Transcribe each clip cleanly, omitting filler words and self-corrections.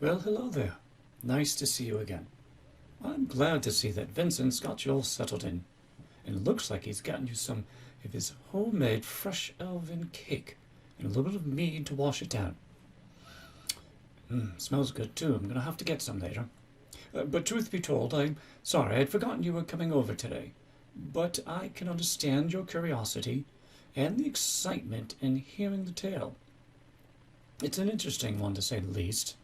Well, hello there. Nice to see you again. I'm glad to see that Vincent's got you all settled in. And it looks like he's gotten you some of his homemade fresh elven cake and a little bit of mead to wash it down. Smells good too. I'm gonna have to get some later. But truth be told, I'm sorry, I'd forgotten you were coming over today. But I can understand your curiosity and the excitement in hearing the tale. It's an interesting one to say the least.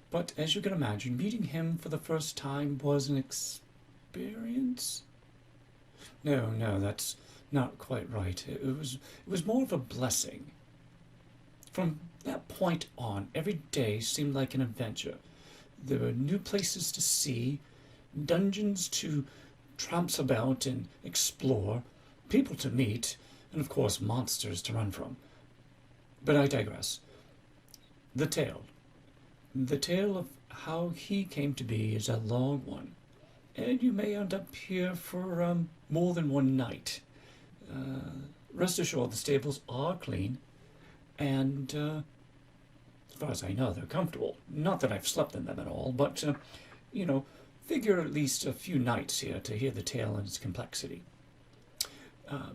But as you can imagine, meeting him for the first time was an experience? No, that's not quite right. It was more of a blessing. From that point on, every day seemed like an adventure. There were new places to see, dungeons to tramps about and explore, people to meet, and of course monsters to run from. But I digress. The tale. The tale of how he came to be is a long one, and you may end up here for more than one night. Rest assured, the stables are clean, and as far as I know, they're comfortable. Not that I've slept in them at all, but, figure at least a few nights here to hear the tale and its complexity.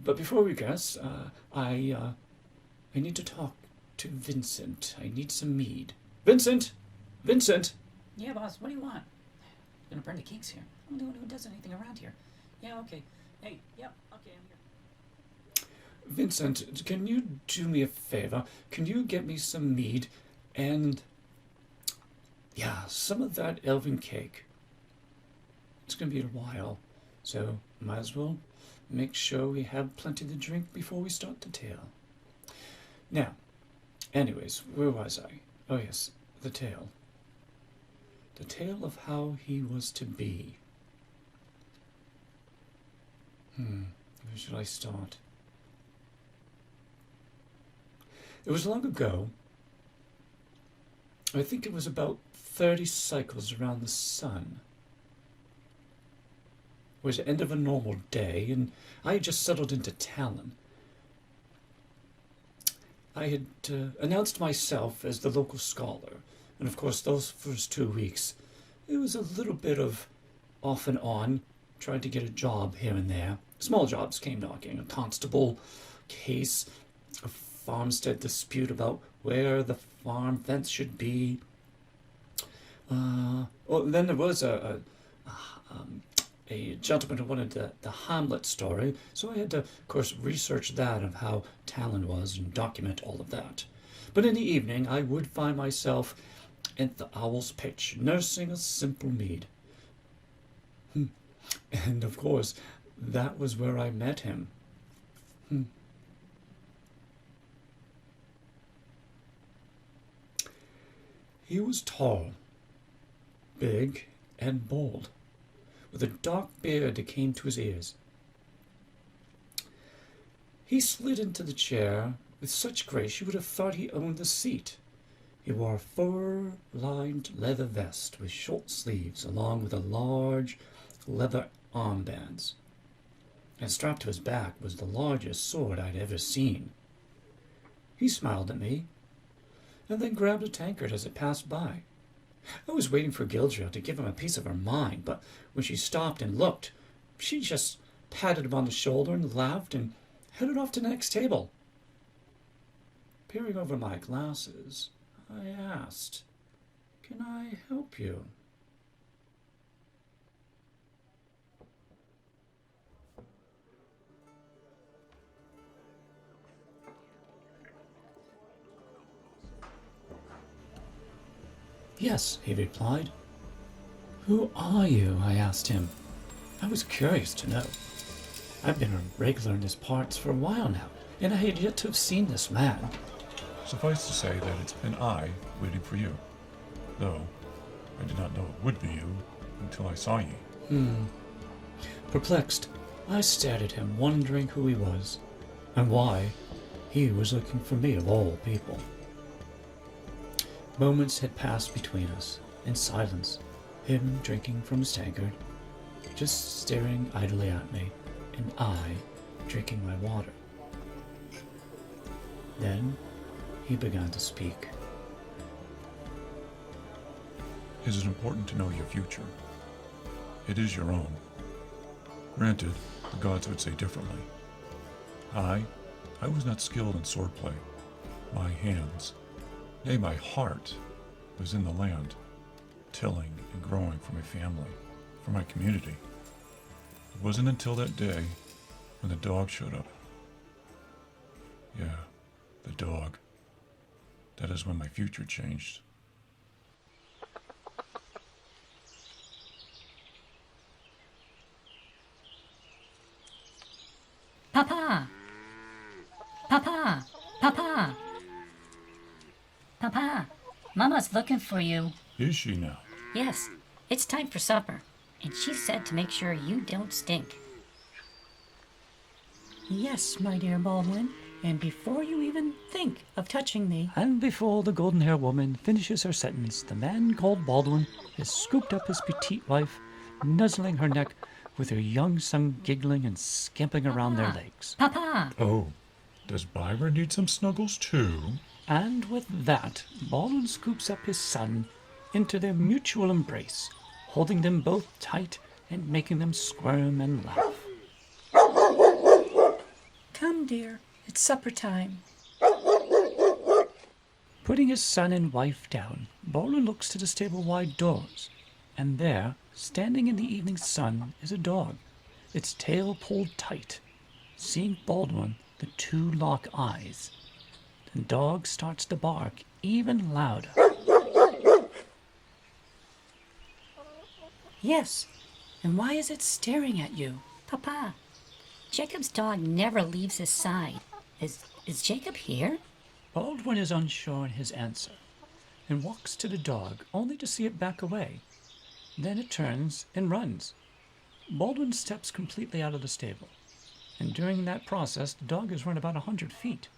But before we guess, I need to talk to Vincent. I need some mead. Vincent! Vincent! Yeah, boss, what do you want? I'm gonna burn the cakes here. I'm the one who does anything around here. Yeah, okay. Hey, yep, okay, I'm here. Vincent, can you do me a favor? Can you get me some mead and, some of that elven cake? It's going to be a while, so might as well make sure we have plenty to drink before we start the tale. Now, anyways, where was I? Oh yes, the tale. The tale of how he was to be. Where should I start? It was long ago. I think it was about 30 cycles around the sun. It was the end of a normal day, and I had just settled into Talon. I had announced myself as the local scholar, and of course those first 2 weeks, it was a little bit of off and on, trying to get a job here and there. Small jobs came knocking, a constable case, a farmstead dispute about where the farm fence should be. Then there was a gentleman who wanted the Hamlet story, so I had to, of course, research that of how Talon was and document all of that. But in the evening, I would find myself at the Owl's Pitch, nursing a simple mead. And, of course, that was where I met him. He was tall, big, and bold, with a dark beard that came to his ears. He slid into the chair with such grace you would have thought he owned the seat. He wore a fur-lined leather vest with short sleeves, along with a large leather armbands. And strapped to his back was the largest sword I'd ever seen. He smiled at me, and then grabbed a tankard as it passed by. I was waiting for Gildria to give him a piece of her mind, but when she stopped and looked, she just patted him on the shoulder and laughed and headed off to the next table. Peering over my glasses, I asked, "Can I help you?" "Yes," he replied. "Who are you?" I asked him. I was curious to know. I've been a regular in his parts for a while now, and I had yet to have seen this man. Suffice to say that it's been I waiting for you, though I did not know it would be you until I saw you. Perplexed, I stared at him, wondering who he was, and why he was looking for me of all people. Moments had passed between us, in silence, him drinking from his tankard, just staring idly at me, and I drinking my water. Then he began to speak. Is it important to know your future? It is your own. Granted, the gods would say differently. I was not skilled in swordplay. My hands, nay, my heart, was in the land, tilling and growing for my family, for my community. It wasn't until that day when the dog showed up. Yeah, the dog. That is when my future changed. Papa! Papa! Papa! Papa! Mama's looking for you. Is she now? Yes, it's time for supper. And she said to make sure you don't stink. Yes, my dear Baldwin, and before you even think of touching me. And before the golden-haired woman finishes her sentence, the man called Baldwin has scooped up his petite wife, nuzzling her neck, with her young son giggling and skimping around their legs. Papa! Oh, does Byron need some snuggles too? And with that, Baldwin scoops up his son into their mutual embrace, holding them both tight and making them squirm and laugh. Come, dear, it's supper time. Putting his son and wife down, Baldwin looks to the stable-wide doors, and there, standing in the evening sun, is a dog, its tail pulled tight. Seeing Baldwin, the two lock eyes. The dog starts to bark even louder. Yes, and why is it staring at you? Papa! Jacob's dog never leaves his side. Is Jacob here? Baldwin is unsure in his answer, and walks to the dog only to see it back away. Then it turns and runs. Baldwin steps completely out of the stable, and during that process the dog has run about 100 feet,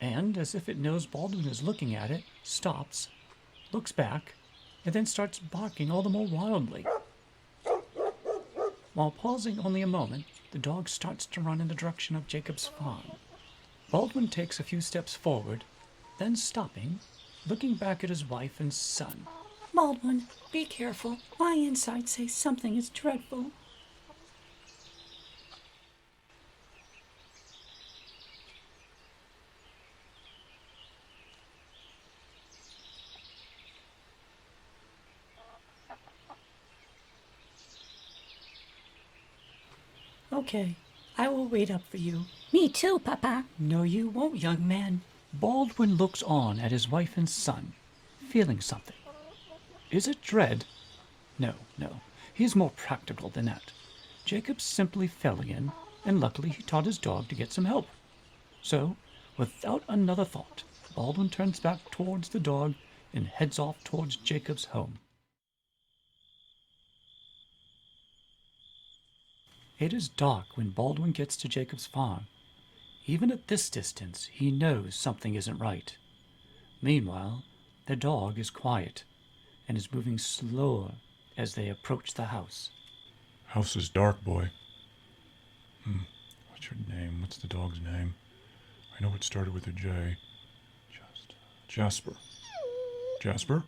and, as if it knows Baldwin is looking at it, stops, looks back, and then starts barking all the more wildly. While pausing only a moment, the dog starts to run in the direction of Jacob's farm. Baldwin takes a few steps forward, then stopping, looking back at his wife and son. Baldwin, be careful. My insides say something is dreadful. Okay, I will wait up for you. Me too, Papa. No, you won't, young man. Baldwin looks on at his wife and son, feeling something. Is it dread? No. He's more practical than that. Jacob simply fell again, and luckily he taught his dog to get some help. So, without another thought, Baldwin turns back towards the dog and heads off towards Jacob's home. It is dark when Baldwin gets to Jacob's farm. Even at this distance, he knows something isn't right. Meanwhile, the dog is quiet and is moving slower as they approach the house. House is dark, boy. What's your name? What's the dog's name? I know it started with a J. Jasper. Jasper?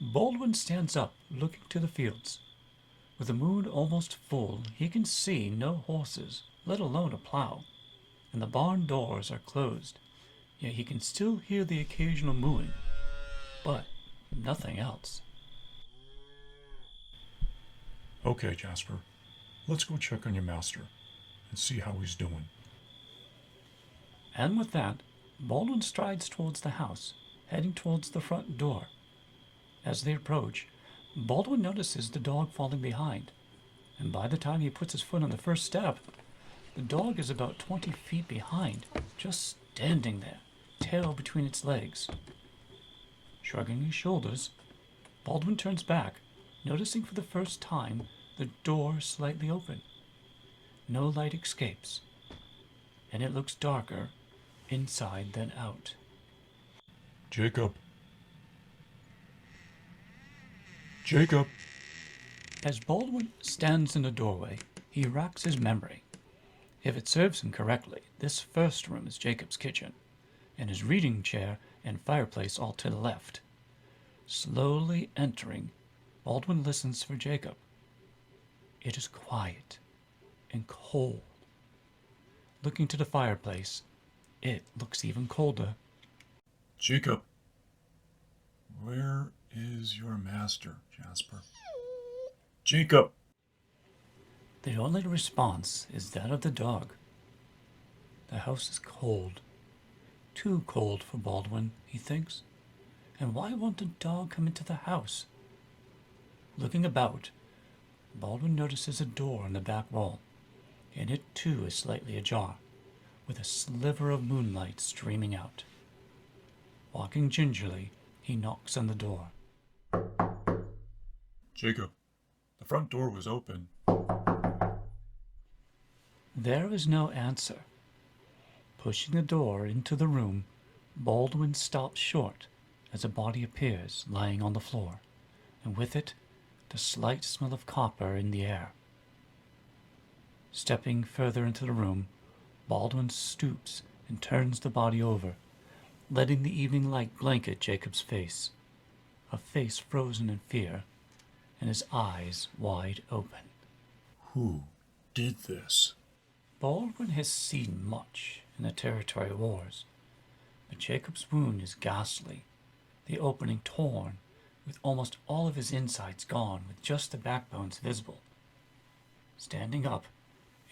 Baldwin stands up, looking to the fields. With the moon almost full, he can see no horses, let alone a plow, and the barn doors are closed, yet he can still hear the occasional mooing, but nothing else. Okay, Jasper. Let's go check on your master and see how he's doing. And with that, Baldwin strides towards the house, heading towards the front door. As they approach, Baldwin notices the dog falling behind, and by the time he puts his foot on the first step, the dog is about 20 feet behind, just standing there, tail between its legs. Shrugging his shoulders, Baldwin turns back, noticing for the first time the door slightly open. No light escapes, and it looks darker inside than out. Jacob. Jacob. As Baldwin stands in the doorway, he racks his memory. If it serves him correctly, this first room is Jacob's kitchen, and his reading chair and fireplace all to the left. Slowly entering, Baldwin listens for Jacob. It is quiet and cold. Looking to the fireplace, it looks even colder. Jacob, where is your master, Jasper? Jacob! The only response is that of the dog. The house is cold. Too cold for Baldwin, he thinks. And why won't the dog come into the house? Looking about, Baldwin notices a door on the back wall, and it too is slightly ajar, with a sliver of moonlight streaming out. Walking gingerly, he knocks on the door. Jacob, the front door was open. There is no answer. Pushing the door into the room, Baldwin stops short as a body appears lying on the floor, and with it, the slight smell of copper in the air. Stepping further into the room, Baldwin stoops and turns the body over, letting the evening light blanket Jacob's face, a face frozen in fear, and his eyes wide open. Who did this? Baldwin has seen much in the territory wars, but Jacob's wound is ghastly, the opening torn, with almost all of his insides gone, with just the backbones visible. Standing up,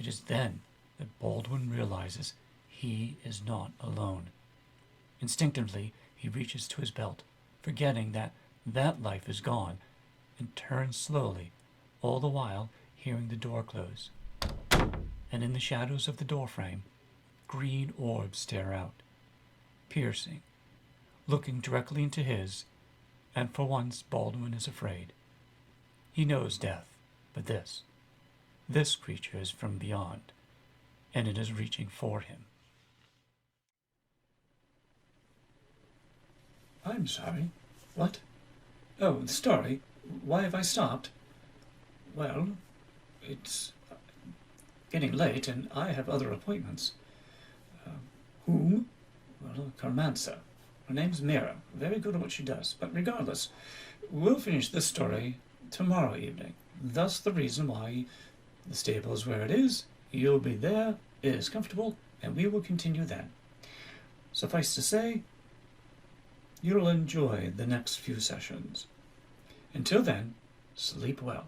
it is then that Baldwin realizes he is not alone. Instinctively, he reaches to his belt, forgetting that that life is gone, and turns slowly, all the while hearing the door close. And in the shadows of the doorframe, green orbs stare out, piercing, looking directly into his, and for once Baldwin is afraid. He knows death, but this creature is from beyond, and it is reaching for him. I'm sorry. What? Oh, the story. Why have I stopped? Well, it's getting late, and I have other appointments. Whom? Well, Carmanza. Her name's Mira. Very good at what she does. But regardless, we'll finish this story tomorrow evening. Thus the reason why the stable is where it is. You'll be there. It is comfortable, and we will continue then. Suffice to say, you'll enjoy the next few sessions. Until then, sleep well.